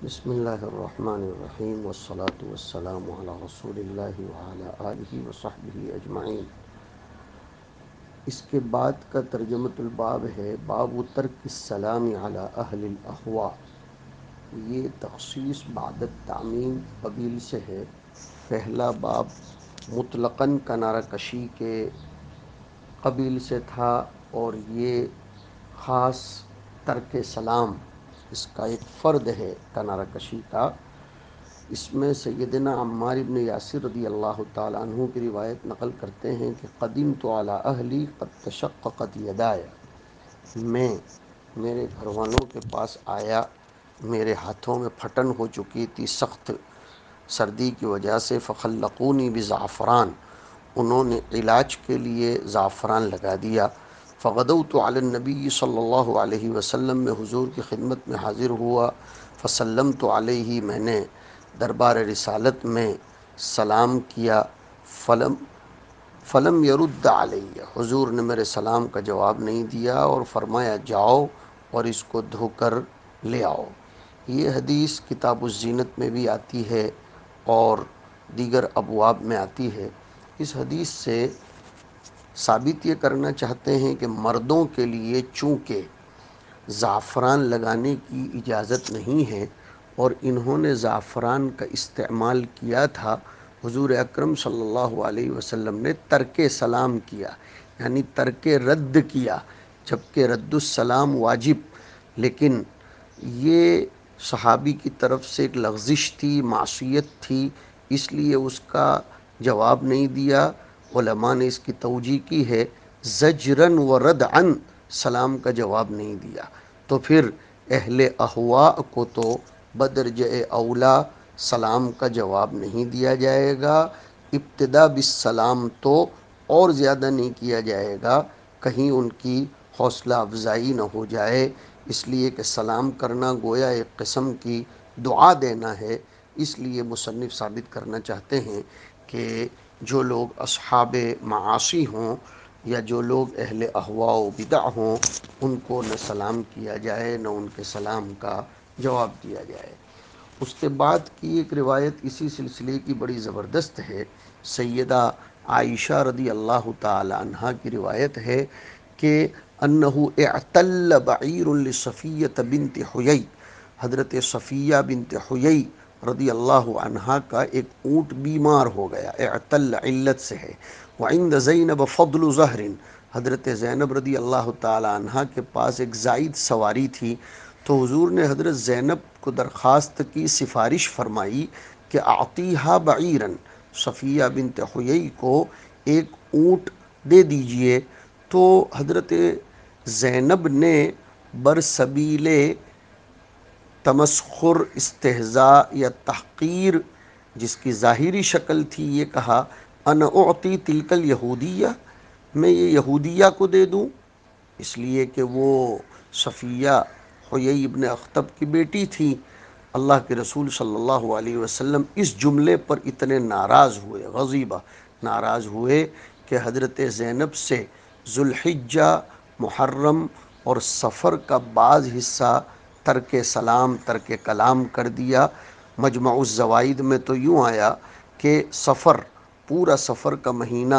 بسم اللہ الرحمن الرحیم والصلاة والسلام علی رسول اللہ وعلی آلہ وصحبہ اجمعین۔ اس کے بعد کا ترجمۃ الباب ہے باب ترک السلام علی اہل الاہواء۔ یہ تخصیص بعد التعمیم قبیل سے ہے۔ پہلا باب مطلقاً کنارہ کشی کے قبیل سے تھا، اور یہ خاص ترک سلام اس کا ایک فرد ہے کنارہ کشی کا۔ اس میں سیدنا عمار بن یاسر رضی اللہ تعالیٰ عنہ کی روایت نقل کرتے ہیں کہ قدمت علی اہلی قد تشققت یدایا، میں میرے گھر والوں کے پاس آیا، میرے ہاتھوں میں پھٹن ہو چکی تھی سخت سردی کی وجہ سے۔ فخلقونی بزعفران، انہوں نے علاج کے لیے زعفران لگا دیا۔ فغدوت علی النبی صلی اللہ علیہ وسلم، میں حضور کی خدمت میں حاضر ہوا۔ فسلمت علیہ، میں نے دربار رسالت میں سلام کیا۔ فلم یرد علیہ، حضور نے میرے سلام کا جواب نہیں دیا، اور فرمایا جاؤ اور اس کو دھو کر لے آؤ۔ یہ حدیث کتاب الزینت میں بھی آتی ہے اور دیگر ابواب میں آتی ہے۔ اس حدیث سے ثابت یہ کرنا چاہتے ہیں کہ مردوں کے لیے چونکہ زعفران لگانے کی اجازت نہیں ہے، اور انہوں نے زعفران کا استعمال کیا تھا، حضور اکرم صلی اللہ علیہ وسلم نے ترک سلام کیا، یعنی ترک رد کیا، جبکہ رد السلام واجب، لیکن یہ صحابی کی طرف سے ایک لغزش تھی، معصیت تھی، اس لیے اس کا جواب نہیں دیا۔ علماء نے اس کی توجیہ کی ہے زجرن و ردعن، سلام کا جواب نہیں دیا، تو پھر اہل احواء کو تو بدرجہ اولا سلام کا جواب نہیں دیا جائے گا۔ ابتدا بالسلام تو اور زیادہ نہیں کیا جائے گا، کہیں ان کی حوصلہ افزائی نہ ہو جائے، اس لیے کہ سلام کرنا گویا ایک قسم کی دعا دینا ہے۔ اس لیے مصنف ثابت کرنا چاہتے ہیں کہ جو لوگ اصحاب معاصی ہوں یا جو لوگ اہل احواء و بدع ہوں، ان کو نہ سلام کیا جائے، نہ ان کے سلام کا جواب دیا جائے۔ اس کے بعد کی ایک روایت اسی سلسلے کی بڑی زبردست ہے۔ سیدہ عائشہ رضی اللہ تعالی عنہ کی روایت ہے کہ انہو اعتل بعیر لصفیہ بنت حیی، حضرت صفیہ بنت حیی رضی اللہ عنہ کا ایک اونٹ بیمار ہو گیا، اعتل علت سے ہے۔ وعند زینب فضل زہر، حضرت زینب رضی اللہ تعالی عنہ کے پاس ایک زائد سواری تھی، تو حضور نے حضرت زینب کو درخواست کی، سفارش فرمائی کہ اعطیہا بعیرن، صفیہ بنت حیی کو ایک اونٹ دے دیجئے۔ تو حضرت زینب نے برسبیل تمسخر، استہزاء یا تحقیر، جس کی ظاہری شکل تھی، یہ کہا انا اعطی تلک الیہودیہ، میں یہ یہودیہ کو دے دوں، اس لیے کہ وہ صفیہ حیی ابن اخطب کی بیٹی تھی۔ اللہ کے رسول صلی اللہ علیہ وسلم اس جملے پر اتنے ناراض ہوئے، غضیبہ، ناراض ہوئے کہ حضرت زینب سے ذوالحجہ، محرم اور سفر کا بعض حصہ ترک سلام، ترک کلام کر دیا۔ مجمع الزوائد میں تو یوں آیا کہ سفر، پورا سفر کا مہینہ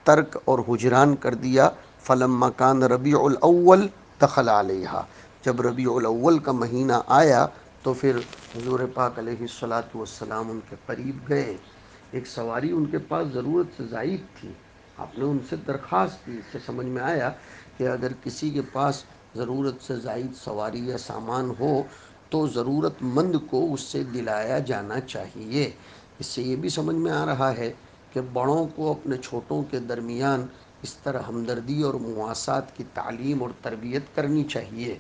ترک اور ہجران کر دیا۔ فلما کان ربیع الاول دخل علیہا، جب ربیع الاول کا مہینہ آیا تو پھر حضور پاک علیہ الصلاۃ والسلام ان کے قریب گئے۔ ایک سواری ان کے پاس ضرورت سے زائد تھی، آپ نے ان سے درخواست کی۔ اس سے سمجھ میں آیا کہ اگر کسی کے پاس ضرورت سے زائد سواری یا سامان ہو تو ضرورت مند کو اس سے دلایا جانا چاہیے۔ اس سے یہ بھی سمجھ میں آ رہا ہے کہ بڑوں کو اپنے چھوٹوں کے درمیان اس طرح ہمدردی اور مواسات کی تعلیم اور تربیت کرنی چاہیے۔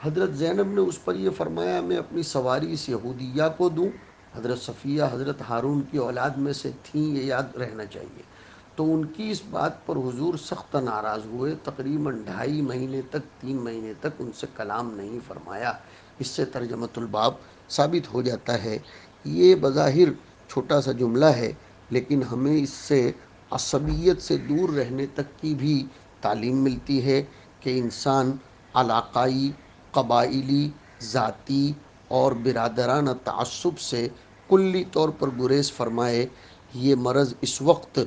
حضرت زینب نے اس پر یہ فرمایا میں اپنی سواری اس یہودیہ کو دوں؟ حضرت صفیہ حضرت ہارون کی اولاد میں سے تھیں، یہ یاد رہنا چاہیے۔ تو ان کی اس بات پر حضور سخت ناراض ہوئے، تقریباً 2.5 مہینے تک، 3 مہینے تک ان سے کلام نہیں فرمایا۔ اس سے ترجمۃ الباب ثابت ہو جاتا ہے۔ یہ بظاہر چھوٹا سا جملہ ہے، لیکن ہمیں اس سے عصبیت سے دور رہنے تک کی بھی تعلیم ملتی ہے کہ انسان علاقائی، قبائلی، ذاتی اور برادرانہ تعصب سے کلی طور پر گریز فرمائے۔ یہ مرض اس وقت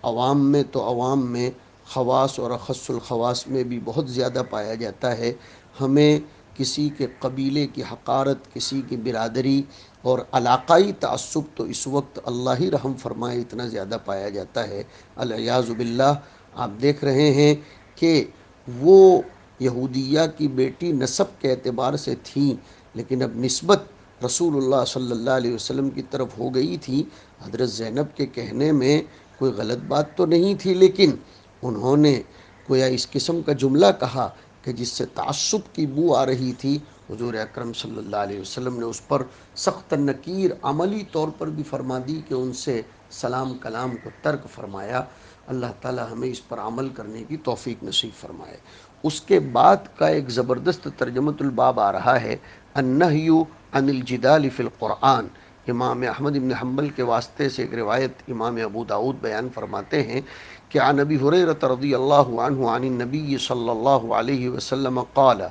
عوام میں تو عوام میں، خواص اور اخص الخواص میں بھی بہت زیادہ پایا جاتا ہے۔ ہمیں کسی کے قبیلے کی حقارت، کسی کی برادری اور علاقائی تعصب تو اس وقت اللہ ہی رحم فرمائے اتنا زیادہ پایا جاتا ہے، العیاذ باللہ۔ آپ دیکھ رہے ہیں کہ وہ یہودیہ کی بیٹی نسب کے اعتبار سے تھیں، لیکن اب نسبت رسول اللہ صلی اللہ علیہ وسلم کی طرف ہو گئی تھی۔ حضرت زینب کے کہنے میں کوئی غلط بات تو نہیں تھی، لیکن انہوں نے گویا اس قسم کا جملہ کہا کہ جس سے تعصب کی بو آ رہی تھی۔ حضور اکرم صلی اللہ علیہ وسلم نے اس پر سخت نکیر عملی طور پر بھی فرما دی کہ ان سے سلام کلام کو ترک فرمایا۔ اللہ تعالی ہمیں اس پر عمل کرنے کی توفیق نصیب فرمائے۔ اس کے بعد کا ایک زبردست ترجمۃ الباب آ رہا ہے، النہی عن الجدال فی القرآن۔ امام احمد بن حنبل کے واسطے سے ایک روایت امام ابو داؤد بیان فرماتے ہیں کہ عن ابی ہریرہ رضی اللہ عنہ عن النبی صلی اللہ علیہ وسلم قال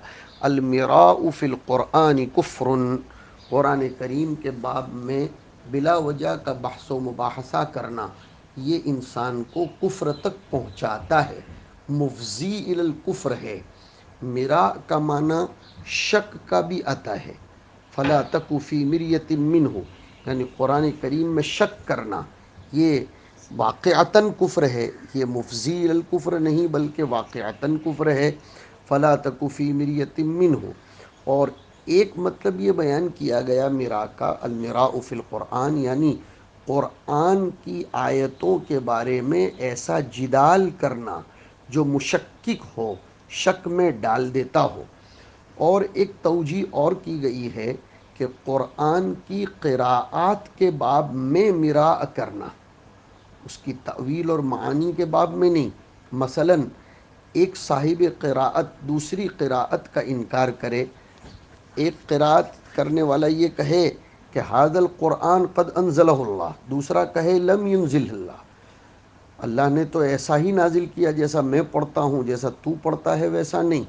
المراء فی القرآن کفر۔ قرآن کریم کے باب میں بلا وجہ کا بحث و مباحثہ کرنا یہ انسان کو کفر تک پہنچاتا ہے، مفضی الی الکفر ہے۔ میرا کا معنی شک کا بھی آتا ہے، فلا تک فی مریۃ منہ، یعنی قرآن کریم میں شک کرنا یہ واقعتاً کفر ہے، یہ مفضی الی الکفر نہیں بلکہ واقعتاً کفر ہے، فلا تک فی مریۃ منہ۔ اور ایک مطلب یہ بیان کیا گیا میرا کا، المراء فی القرآن، یعنی قرآن کی آیتوں کے بارے میں ایسا جدال کرنا جو مشکک ہو، شک میں ڈال دیتا ہو۔ اور ایک توجیہ اور کی گئی ہے کہ قرآن کی قراءات کے باب میں مراء کرنا، اس کی تأویل اور معانی کے باب میں نہیں۔ مثلا ایک صاحب قراءت دوسری قراءت کا انکار کرے، ایک قراءت کرنے والا یہ کہے کہ ھذا القرآن قد انزلہ اللہ، دوسرا کہے لم ینزلہ اللہ، اللہ نے تو ایسا ہی نازل کیا جیسا میں پڑھتا ہوں، جیسا تو پڑھتا ہے ویسا نہیں،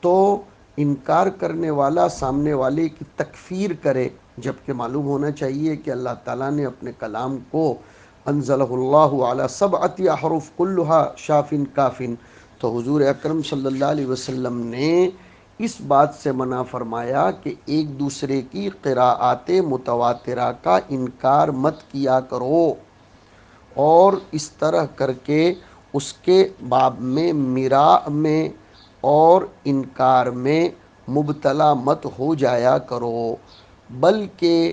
تو انکار کرنے والا سامنے والے کی تکفیر کرے، جبکہ معلوم ہونا چاہیے کہ اللہ تعالیٰ نے اپنے کلام کو انزلہ اللہ علی سبعۃ احرف کلھا شاف کاف، تو حضور اکرم صلی اللہ علیہ وسلم نے اس بات سے منع فرمایا کہ ایک دوسرے کی قراءات متواترہ کا انکار مت کیا کرو، اور اس طرح کر کے اس کے باب میں مراء میں اور انکار میں مبتلا مت ہو جایا کرو، بلکہ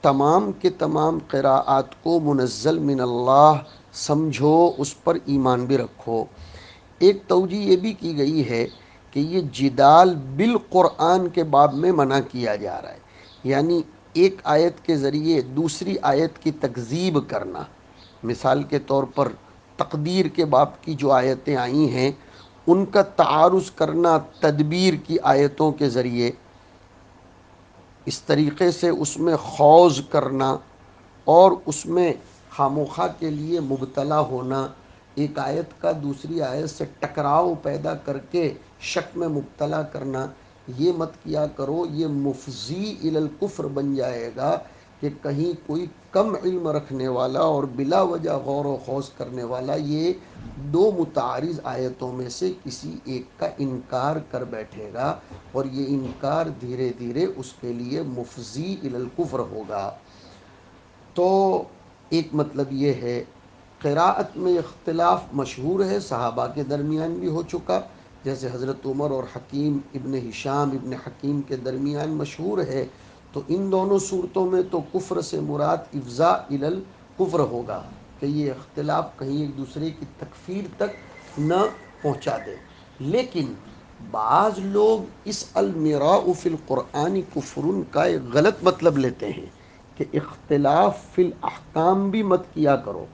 تمام کے تمام قراءات کو منزل من اللہ سمجھو، اس پر ایمان بھی رکھو۔ ایک توجیہ یہ بھی کی گئی ہے کہ یہ جدال بالقرآن کے باب میں منع کیا جا رہا ہے، یعنی ایک آیت کے ذریعے دوسری آیت کی تکذیب کرنا۔ مثال کے طور پر تقدیر کے باب کی جو آیتیں آئی ہیں ان کا تعارض کرنا تدبیر کی آیتوں کے ذریعے، اس طریقے سے اس میں خوض کرنا اور اس میں خاموخواہ کے لیے مبتلا ہونا، ایک آیت کا دوسری آیت سے ٹکراؤ پیدا کر کے شک میں مبتلا کرنا، یہ مت کیا کرو، یہ مفضی الی الکفر بن جائے گا کہ کہیں کوئی کم علم رکھنے والا اور بلا وجہ غور و خوض کرنے والا یہ دو متعارض آیتوں میں سے کسی ایک کا انکار کر بیٹھے گا، اور یہ انکار دھیرے دھیرے اس کے لیے مفضی الی الکفر ہوگا۔ تو ایک مطلب یہ ہے، قراءت میں اختلاف مشہور ہے، صحابہ کے درمیان بھی ہو چکا، جیسے حضرت عمر اور حکیم ابن ہشام ابن حکیم کے درمیان مشہور ہے، تو ان دونوں صورتوں میں تو کفر سے مراد افضاء الی الکفر ہوگا کہ یہ اختلاف کہیں ایک دوسرے کی تکفیر تک نہ پہنچا دے۔ لیکن بعض لوگ اس المراء فی القرآن کفر کا ایک غلط مطلب لیتے ہیں کہ اختلاف فی الاحکام بھی مت کیا کرو،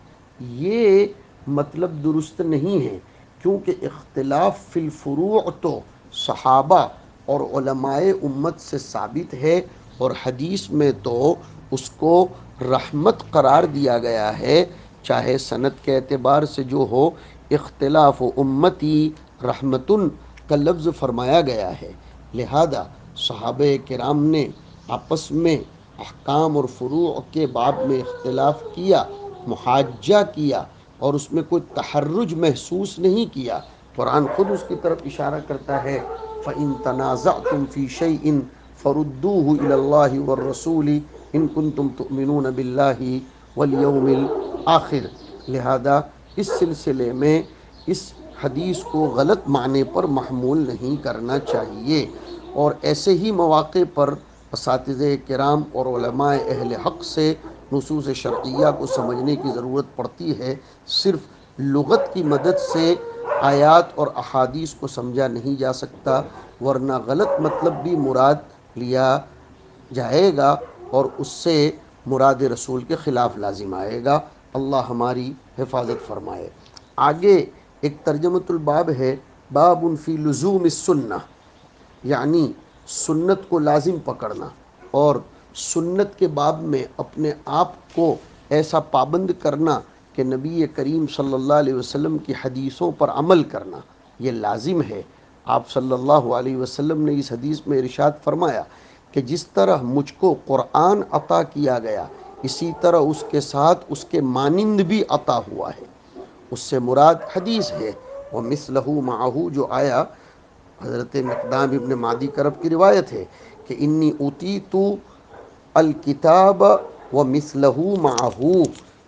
یہ مطلب درست نہیں ہے، کیونکہ اختلاف فی الفروع تو صحابہ اور علماء امت سے ثابت ہے، اور حدیث میں تو اس کو رحمت قرار دیا گیا ہے، چاہے سند کے اعتبار سے جو ہو، اختلاف امتی رحمتن کا لفظ فرمایا گیا ہے۔ لہذا صحابہ کرام نے آپس میں احکام اور فروع کے باب میں اختلاف کیا، محاجہ کیا اور اس میں کوئی تحرج محسوس نہیں کیا، قرآن خود اس کی طرف اشارہ کرتا ہے فَإِن تَنَازَعْتُمْ فِي شَيْءٍ فَرُدُّوهُ إِلَى اللَّهِ وَالرَّسُولِ إِن كُنتُمْ تُؤْمِنُونَ بِاللَّهِ وَالْيَوْمِ الْآخِرِ۔ لہذا اس سلسلے میں اس حدیث کو غلط معنی پر محمول نہیں کرنا چاہیے، اور ایسے ہی مواقع پر اساتذہ کرام اور علماء اہل حق سے نصوص شرعیہ کو سمجھنے کی ضرورت پڑتی ہے۔ صرف لغت کی مدد سے آیات اور احادیث کو سمجھا نہیں جا سکتا، ورنہ غلط مطلب بھی مراد لیا جائے گا اور اس سے مراد رسول کے خلاف لازم آئے گا۔ اللہ ہماری حفاظت فرمائے۔ آگے ایک ترجمۃ الباب ہے، باب فی لزوم السنہ، یعنی سنت کو لازم پکڑنا اور سنت کے باب میں اپنے آپ کو ایسا پابند کرنا کہ نبی کریم صلی اللہ علیہ وسلم کی حدیثوں پر عمل کرنا یہ لازم ہے۔ آپ صلی اللہ علیہ وسلم نے اس حدیث میں ارشاد فرمایا کہ جس طرح مجھ کو قرآن عطا کیا گیا، اسی طرح اس کے ساتھ اس کے مانند بھی عطا ہوا ہے۔ اس سے مراد حدیث ہے، وَمِثْلَهُ مَعَهُ جو آیا حضرت مقدام ابن معدی کرب کی روایت ہے کہ انی اوتیتو الکتاب ومثلہ معہ،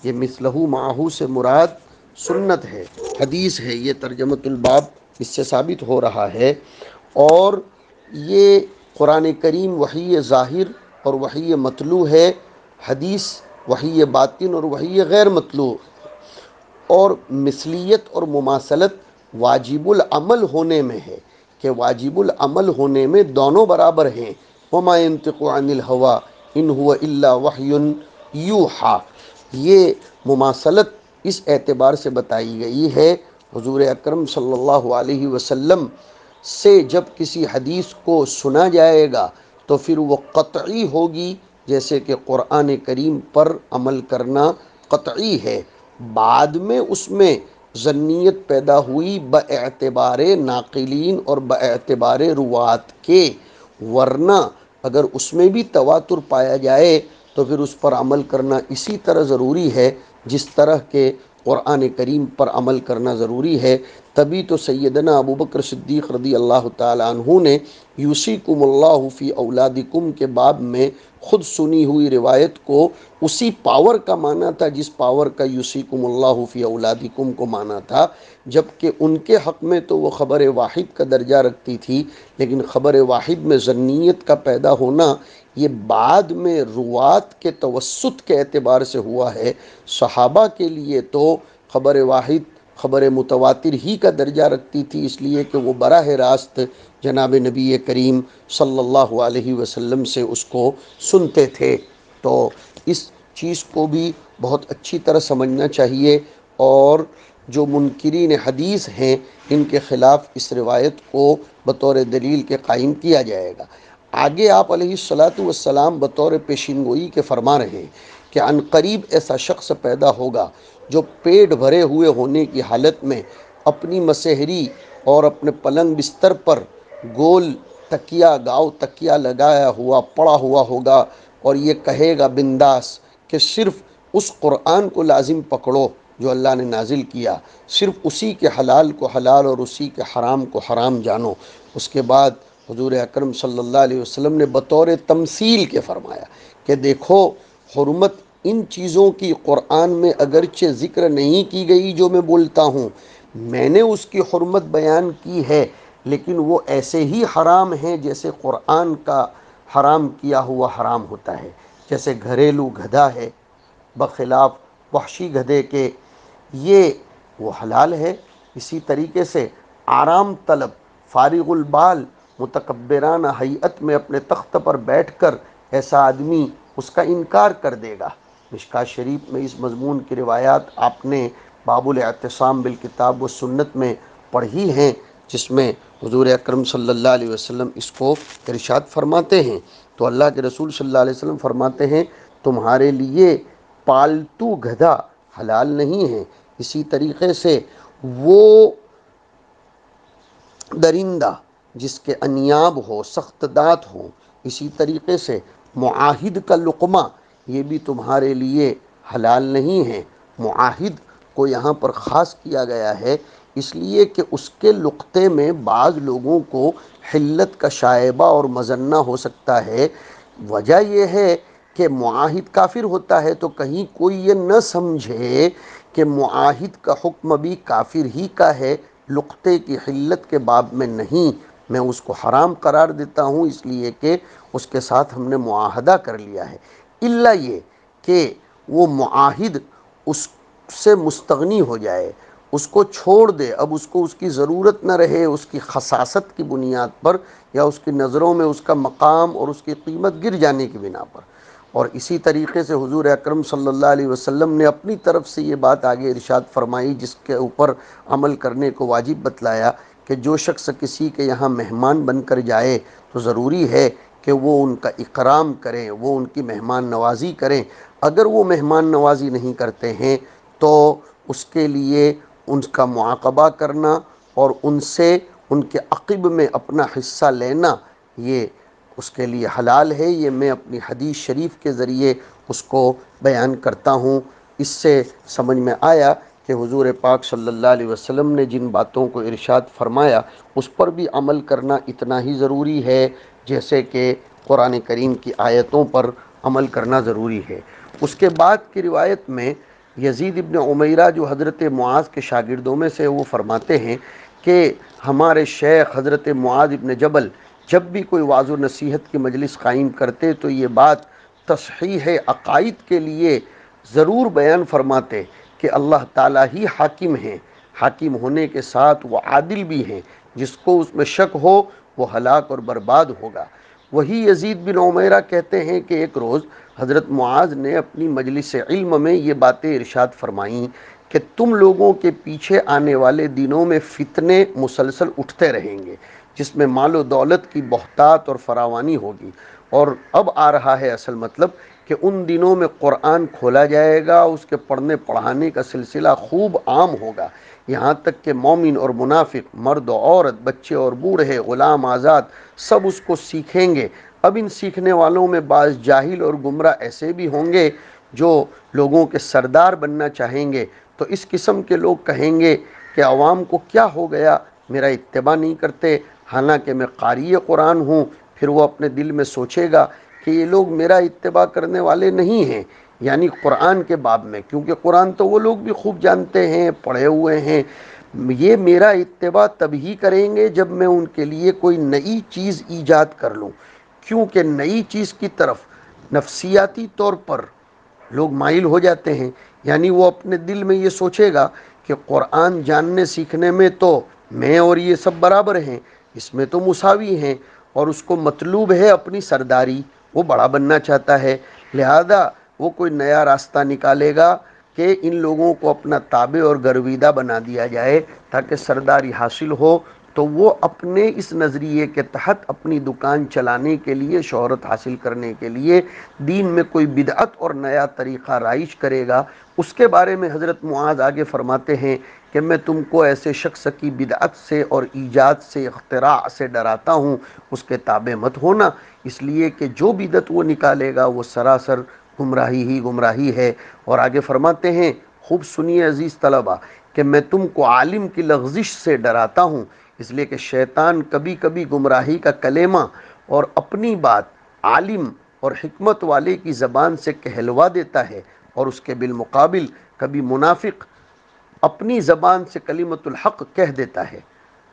یہ مثلہ معہ سے مراد سنت ہے، حدیث ہے۔ یہ ترجمۃ الباب اس سے ثابت ہو رہا ہے، اور یہ قرآن کریم وحی ظاہر اور وحی مطلوع ہے، حدیث وحی باطن اور وحی غیر مطلوع، اور مثلیت اور مماثلت واجب العمل ہونے میں ہے کہ واجب العمل ہونے میں دونوں برابر ہیں۔ وما ينطق عن الهوى ان هو الا وحی یوحی، یہ مماثلت اس اعتبار سے بتائی گئی ہے، حضور اکرم صلی اللہ علیہ وسلم سے جب کسی حدیث کو سنا جائے گا تو پھر وہ قطعی ہوگی، جیسے کہ قرآن کریم پر عمل کرنا قطعی ہے۔ بعد میں اس میں ظنیت پیدا ہوئی باعتبار ناقلین اور باعتبار روات کے، ورنہ اگر اس میں بھی تواتر پایا جائے تو پھر اس پر عمل کرنا اسی طرح ضروری ہے جس طرح کہ قرآن کریم پر عمل کرنا ضروری ہے۔ تبھی تو سیدنا ابوبکر صدیق رضی اللہ تعالی عنہ نے یوصیکم اللہ فی اولادکم کے باب میں خود سنی ہوئی روایت کو اسی پاور کا مانا تھا جس پاور کا یوصیکم اللہ فی اولادکم کو مانا تھا، جبکہ ان کے حق میں تو وہ خبر واحد کا درجہ رکھتی تھی، لیکن خبر واحد میں ظنیت کا پیدا ہونا یہ بعد میں روات کے توسط کے اعتبار سے ہوا ہے۔ صحابہ کے لیے تو خبر واحد خبر متواتر ہی کا درجہ رکھتی تھی، اس لیے کہ وہ براہ راست جناب نبی کریم صلی اللہ علیہ وسلم سے اس کو سنتے تھے۔ تو اس چیز کو بھی بہت اچھی طرح سمجھنا چاہیے، اور جو منکرین حدیث ہیں ان کے خلاف اس روایت کو بطور دلیل کے قائم کیا جائے گا۔ آگے آپ علیہ الصلاۃ والسلام بطور پیشین گوئی کے فرما رہے ہیں کہ عن قریب ایسا شخص پیدا ہوگا جو پیٹ بھرے ہوئے ہونے کی حالت میں اپنی مسحری اور اپنے پلنگ بستر پر گول تکیہ گاؤ تکیہ لگایا ہوا پڑا ہوا ہوگا، اور یہ کہے گا بنداس کہ صرف اس قرآن کو لازم پکڑو جو اللہ نے نازل کیا، صرف اسی کے حلال کو حلال اور اسی کے حرام کو حرام جانو۔ اس کے بعد حضور اکرم صلی اللہ علیہ وسلم نے بطور تمثیل کے فرمایا کہ دیکھو حرمت ان چیزوں کی قرآن میں اگرچہ ذکر نہیں کی گئی جو میں بولتا ہوں، میں نے اس کی حرمت بیان کی ہے، لیکن وہ ایسے ہی حرام ہیں جیسے قرآن کا حرام کیا ہوا حرام ہوتا ہے۔ جیسے گھریلو گدھا ہے بخلاف وحشی گدھے کے، یہ وہ حلال ہے۔ اسی طریقے سے آرام طلب فارغ البال متکبرانہ ہیئت میں اپنے تخت پر بیٹھ کر ایسا آدمی اس کا انکار کر دے گا۔ مشکوٰۃ شریف میں اس مضمون کی روایات آپ نے باب الاعتصام بالکتاب و سنت میں پڑھی ہیں، جس میں حضور اکرم صلی اللہ علیہ وسلم اس کو ارشاد فرماتے ہیں۔ تو اللہ کے رسول صلی اللہ علیہ وسلم فرماتے ہیں تمہارے لیے پالتو گدھا حلال نہیں ہے، اسی طریقے سے وہ درندہ جس کے انیاب ہو سخت دانت ہو، اسی طریقے سے معاہد کا لقمہ یہ بھی تمہارے لیے حلال نہیں ہے۔ معاہد کو یہاں پر خاص کیا گیا ہے اس لیے کہ اس کے لقطے میں بعض لوگوں کو حلت کا شائبہ اور مظنہ ہو سکتا ہے۔ وجہ یہ ہے کہ معاہد کافر ہوتا ہے تو کہیں کوئی یہ نہ سمجھے کہ معاہد کا حکم بھی کافر ہی کا ہے، لقطے کی حلت کے باب میں نہیں، میں اس کو حرام قرار دیتا ہوں اس لیے کہ اس کے ساتھ ہم نے معاہدہ کر لیا ہے۔ الا یہ کہ وہ معاہد اس سے مستغنی ہو جائے، اس کو چھوڑ دے، اب اس کو اس کی ضرورت نہ رہے، اس کی خساست کی بنیاد پر یا اس کی نظروں میں اس کا مقام اور اس کی قیمت گر جانے کی بنا پر۔ اور اسی طریقے سے حضور اکرم صلی اللہ علیہ وسلم نے اپنی طرف سے یہ بات آگے ارشاد فرمائی جس کے اوپر عمل کرنے کو واجب بتلایا کہ جو شخص کسی کے یہاں مہمان بن کر جائے تو ضروری ہے کہ وہ ان کا اکرام کریں، وہ ان کی مہمان نوازی کریں۔ اگر وہ مہمان نوازی نہیں کرتے ہیں تو اس کے لیے ان کا معاقبہ کرنا اور ان سے ان کے عقب میں اپنا حصہ لینا یہ اس کے لیے حلال ہے۔ یہ میں اپنی حدیث شریف کے ذریعے اس کو بیان کرتا ہوں۔ اس سے سمجھ میں آیا کہ حضور پاک صلی اللہ علیہ وسلم نے جن باتوں کو ارشاد فرمایا اس پر بھی عمل کرنا اتنا ہی ضروری ہے جیسے کہ قرآن کریم کی آیتوں پر عمل کرنا ضروری ہے۔ اس کے بعد کی روایت میں یزید ابن عمیرہ جو حضرت معاذ کے شاگردوں میں سے وہ فرماتے ہیں کہ ہمارے شیخ حضرت معاذ ابن جبل جب بھی کوئی وعظ و نصیحت کی مجلس قائم کرتے تو یہ بات تصحیح عقائد کے لیے ضرور بیان فرماتے کہ اللہ تعالیٰ ہی حاکم ہیں، حاکم ہونے کے ساتھ وہ عادل بھی ہیں، جس کو اس میں شک ہو وہ ہلاک اور برباد ہوگا۔ وہی یزید بن عمیرہ کہتے ہیں کہ ایک روز حضرت معاذ نے اپنی مجلس علم میں یہ باتیں ارشاد فرمائیں کہ تم لوگوں کے پیچھے آنے والے دنوں میں فتنے مسلسل اٹھتے رہیں گے جس میں مال و دولت کی بہتات اور فراوانی ہوگی، اور اب آ رہا ہے اصل مطلب کہ ان دنوں میں قرآن کھولا جائے گا، اس کے پڑھنے پڑھانے کا سلسلہ خوب عام ہوگا، یہاں تک کہ مومن اور منافق، مرد و عورت، بچے اور بوڑھے، غلام آزاد سب اس کو سیکھیں گے۔ اب ان سیکھنے والوں میں بعض جاہل اور گمراہ ایسے بھی ہوں گے جو لوگوں کے سردار بننا چاہیں گے، تو اس قسم کے لوگ کہیں گے کہ عوام کو کیا ہو گیا، میرا اتباع نہیں کرتے، حالانکہ میں قاری قرآن ہوں۔ پھر وہ اپنے دل میں سوچے گا کہ یہ لوگ میرا اتباع کرنے والے نہیں ہیں، یعنی قرآن کے باب میں، کیونکہ قرآن تو وہ لوگ بھی خوب جانتے ہیں، پڑھے ہوئے ہیں، یہ میرا اتباع تب ہی کریں گے جب میں ان کے لیے کوئی نئی چیز ایجاد کر لوں، کیونکہ نئی چیز کی طرف نفسیاتی طور پر لوگ مائل ہو جاتے ہیں، یعنی وہ اپنے دل میں یہ سوچے گا کہ قرآن جاننے سیکھنے میں تو میں اور یہ سب برابر ہیں، اس میں تو مساوی ہیں، اور اس کو مطلوب ہے اپنی سرداری، وہ بڑا بننا چاہتا ہے، لہذا وہ کوئی نیا راستہ نکالے گا کہ ان لوگوں کو اپنا تابع اور گرویدہ بنا دیا جائے تاکہ سرداری حاصل ہو، تو وہ اپنے اس نظریے کے تحت اپنی دکان چلانے کے لیے، شہرت حاصل کرنے کے لیے دین میں کوئی بدعت اور نیا طریقہ رائج کرے گا۔ اس کے بارے میں حضرت معاذ آگے فرماتے ہیں کہ میں تم کو ایسے شخص کی بدعت سے اور ایجاد سے، اختراع سے ڈراتا ہوں، اس کے تابع مت ہونا، اس لیے کہ جو بدعت وہ نکالے گا وہ سراسر گمراہی ہی گمراہی ہے۔ اور آگے فرماتے ہیں، خوب سنیے عزیز طلبہ، کہ میں تم کو عالم کی لغزش سے ڈراتا ہوں، اس لیے کہ شیطان کبھی کبھی گمراہی کا کلمہ اور اپنی بات عالم اور حکمت والے کی زبان سے کہلوا دیتا ہے، اور اس کے بالمقابل کبھی منافق اپنی زبان سے کلمت الحق کہہ دیتا ہے،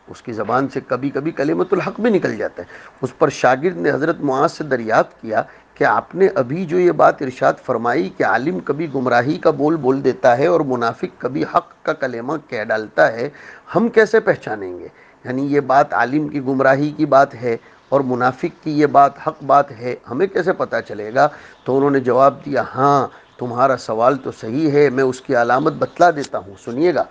اس کی زبان سے کبھی کبھی کلمت الحق بھی نکل جاتا ہے۔ اس پر شاگرد نے حضرت معاذ سے دریافت کیا کہ آپ نے ابھی جو یہ بات ارشاد فرمائی کہ عالم کبھی گمراہی کا بول بول دیتا ہے اور منافق کبھی حق کا کلمہ کہہ ڈالتا ہے، ہم کیسے پہچانیں گے؟ یعنی یہ بات عالم کی گمراہی کی بات ہے اور منافق کی یہ بات حق بات ہے، ہمیں کیسے پتہ چلے گا؟ تو انہوں نے جواب دیا، ہاں تمہارا سوال تو صحیح ہے، میں اس کی علامت بتلا دیتا ہوں، سنیے گا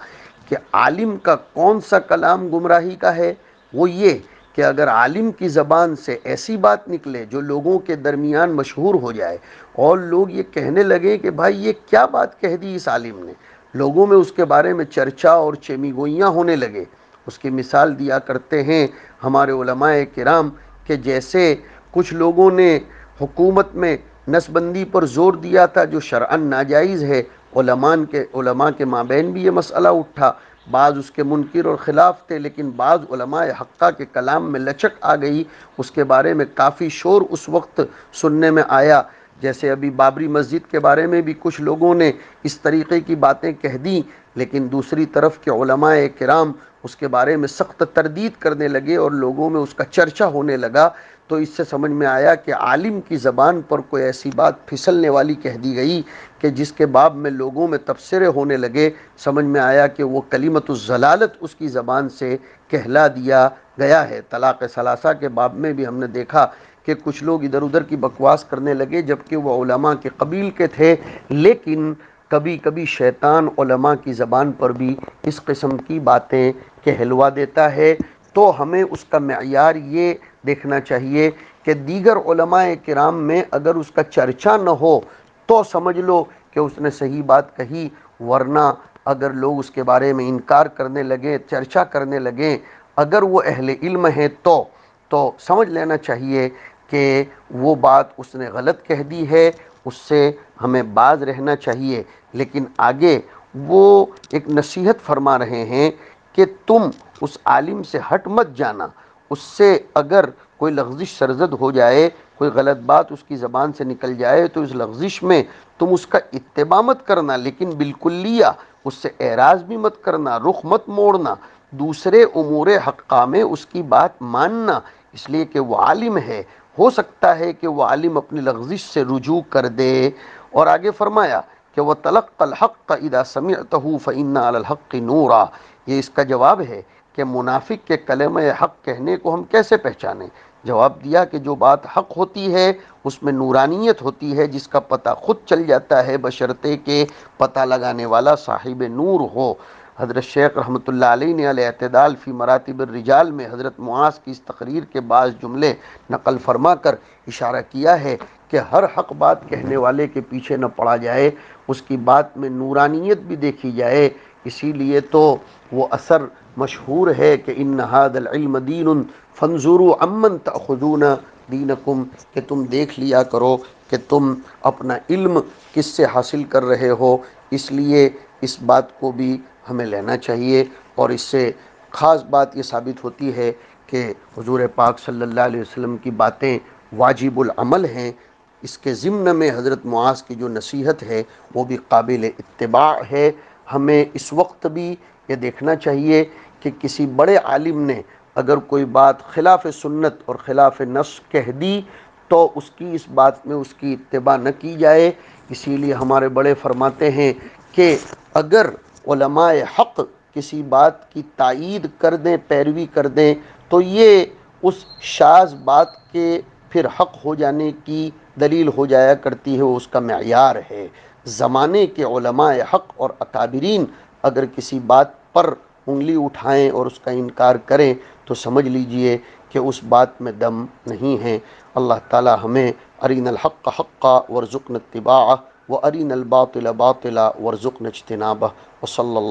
کہ عالم کا کون سا کلام گمراہی کا ہے۔ وہ یہ کہ اگر عالم کی زبان سے ایسی بات نکلے جو لوگوں کے درمیان مشہور ہو جائے اور لوگ یہ کہنے لگے کہ بھائی یہ کیا بات کہہ دی اس عالم نے، لوگوں میں اس کے بارے میں چرچا اور چیمی گوئیاں ہونے لگے۔ اس کی مثال دیا کرتے ہیں ہمارے علماء کرام کہ جیسے کچھ لوگوں نے حکومت میں نسبندی پر زور دیا تھا جو شرعاً ناجائز ہے، علماء کے مابین بھی یہ مسئلہ اٹھا، بعض اس کے منکر اور خلاف تھے، لیکن بعض علماء حقہ کے کلام میں لچک آ گئی، اس کے بارے میں کافی شور اس وقت سننے میں آیا، جیسے ابھی بابری مسجد کے بارے میں بھی کچھ لوگوں نے اس طریقے کی باتیں کہہ دیں، لیکن دوسری طرف کے علماء کرام اس کے بارے میں سخت تردید کرنے لگے اور لوگوں میں اس کا چرچا ہونے لگا، تو اس سے سمجھ میں آیا کہ عالم کی زبان پر کوئی ایسی بات پھسلنے والی کہہ دی گئی کہ جس کے باب میں لوگوں میں تبصرے ہونے لگے، سمجھ میں آیا کہ وہ کلمۃ الضلالت اس کی زبان سے کہلا دیا گیا ہے۔ طلاق ثلاثہ کے باب میں بھی ہم نے دیکھا کہ کچھ لوگ ادھر ادھر کی بکواس کرنے لگے جبکہ وہ علماء کے قبیل کے تھے، لیکن کبھی کبھی شیطان علماء کی زبان پر بھی اس قسم کی باتیں کہلوا دیتا ہے، تو ہمیں اس کا معیار یہ دیکھنا چاہیے کہ دیگر علماء کرام میں اگر اس کا چرچا نہ ہو تو سمجھ لو کہ اس نے صحیح بات کہی، ورنہ اگر لوگ اس کے بارے میں انکار کرنے لگیں، چرچا کرنے لگیں، اگر وہ اہل علم ہیں تو سمجھ لینا چاہیے کہ وہ بات اس نے غلط کہہ دی ہے، اس سے ہمیں باز رہنا چاہیے۔ لیکن آگے وہ ایک نصیحت فرما رہے ہیں کہ تم اس عالم سے ہٹ مت جانا، اس سے اگر کوئی لغزش سرزد ہو جائے، کوئی غلط بات اس کی زبان سے نکل جائے تو اس لغزش میں تم اس کا اتباع مت کرنا، لیکن بالکلیہ اس سے اعراض بھی مت کرنا، رخ مت موڑنا، دوسرے امور حقہ میں اس کی بات ماننا، اس لیے کہ وہ عالم ہے، ہو سکتا ہے کہ وہ عالم اپنی لغزش سے رجوع کر دے۔ اور آگے فرمایا کہ وَتَلَقَّ الْحَقَّ إِذَا سَمِعْتَهُ فَإِنَّ عَلَى الْحَقِّ نُورًا، یہ اس کا جواب ہے کہ منافق کے کلمہ حق کہنے کو ہم کیسے پہچانیں؟ جواب دیا کہ جو بات حق ہوتی ہے اس میں نورانیت ہوتی ہے جس کا پتہ خود چل جاتا ہے بشرطے کہ پتہ لگانے والا صاحب نور ہو۔ حضرت شیخ رحمۃ اللہ علیہ نے الاعتدال فی مراتب الرجال میں حضرت معاذ کی اس تقریر کے بعض جملے نقل فرما کر اشارہ کیا ہے کہ ہر حق بات کہنے والے کے پیچھے نہ پڑا جائے، اس کی بات میں نورانیت بھی دیکھی جائے، اسی لیے تو وہ اثر مشہور ہے کہ ان ھذا العلم دین فانظروا عمن تأخذون دینکم، کہ تم دیکھ لیا کرو کہ تم اپنا علم کس سے حاصل کر رہے ہو، اس لیے اس بات کو بھی ہمیں لینا چاہیے۔ اور اس سے خاص بات یہ ثابت ہوتی ہے کہ حضور پاک صلی اللہ علیہ وسلم کی باتیں واجب العمل ہیں، اس کے ضمن میں حضرت معاذ کی جو نصیحت ہے وہ بھی قابل اتباع ہے۔ ہمیں اس وقت بھی یہ دیکھنا چاہیے کہ کسی بڑے عالم نے اگر کوئی بات خلاف سنت اور خلاف نص کہہ دی تو اس کی اس بات میں اس کی اتباع نہ کی جائے۔ اسی لیے ہمارے بڑے فرماتے ہیں کہ اگر علماء حق کسی بات کی تائید کر دیں، پیروی کر دیں، تو یہ اس شاذ بات کے پھر حق ہو جانے کی دلیل ہو جایا کرتی ہے، وہ اس کا معیار ہے۔ زمانے کے علماء حق اور اکابرین اگر کسی بات پر انگلی اٹھائیں اور اس کا انکار کریں تو سمجھ لیجئے کہ اس بات میں دم نہیں ہے۔ اللہ تعالی ہمیں ارنا الحق حقا وارزقنا اتباعہ وارنا الباطل باطلا وارزقنا اجتنابہ، وصلی اللہ